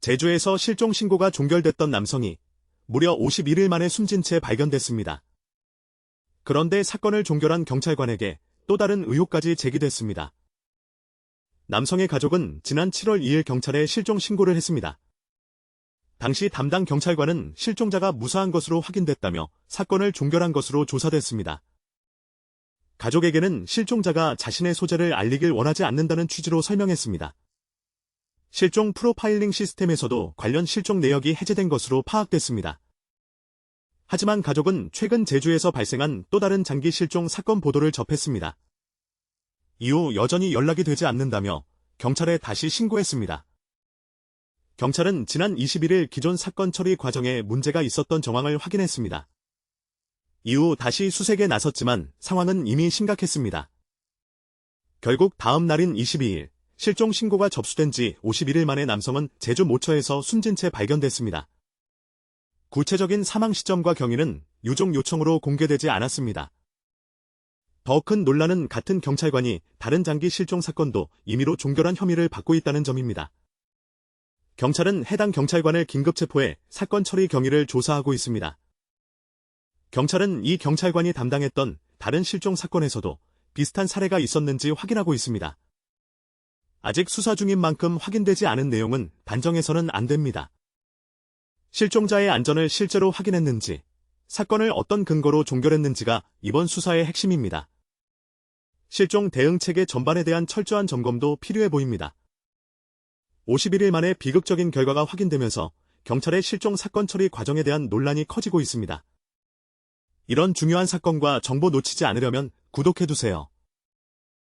제주에서 실종 신고가 종결됐던 남성이 무려 51일 만에 숨진 채 발견됐습니다. 그런데 사건을 종결한 경찰관에게 또 다른 의혹까지 제기됐습니다. 남성의 가족은 지난 7월 2일 경찰에 실종 신고를 했습니다. 당시 담당 경찰관은 실종자가 무사한 것으로 확인됐다며 사건을 종결한 것으로 조사됐습니다. 가족에게는 실종자가 자신의 소재를 알리길 원하지 않는다는 취지로 설명했습니다. 실종 프로파일링 시스템에서도 관련 실종 내역이 해제된 것으로 파악됐습니다. 하지만 가족은 최근 제주에서 발생한 또 다른 장기 실종 사건 보도를 접했습니다. 이후 여전히 연락이 되지 않는다며 경찰에 다시 신고했습니다. 경찰은 지난 21일 기존 사건 처리 과정에 문제가 있었던 정황을 확인했습니다. 이후 다시 수색에 나섰지만 상황은 이미 심각했습니다. 결국 다음 날인 22일, 실종 신고가 접수된 지 51일 만에 남성은 제주 모처에서 숨진 채 발견됐습니다. 구체적인 사망 시점과 경위는 유족 요청으로 공개되지 않았습니다. 더 큰 논란은 같은 경찰관이 다른 장기 실종 사건도 임의로 종결한 혐의를 받고 있다는 점입니다. 경찰은 해당 경찰관을 긴급 체포해 사건 처리 경위를 조사하고 있습니다. 경찰은 이 경찰관이 담당했던 다른 실종 사건에서도 비슷한 사례가 있었는지 확인하고 있습니다. 아직 수사 중인 만큼 확인되지 않은 내용은 단정해서는 안 됩니다. 실종자의 안전을 실제로 확인했는지, 사건을 어떤 근거로 종결했는지가 이번 수사의 핵심입니다. 실종 대응 체계 전반에 대한 철저한 점검도 필요해 보입니다. 51일 만에 비극적인 결과가 확인되면서 경찰의 실종 사건 처리 과정에 대한 논란이 커지고 있습니다. 이런 중요한 사건과 정보 놓치지 않으려면 구독해두세요.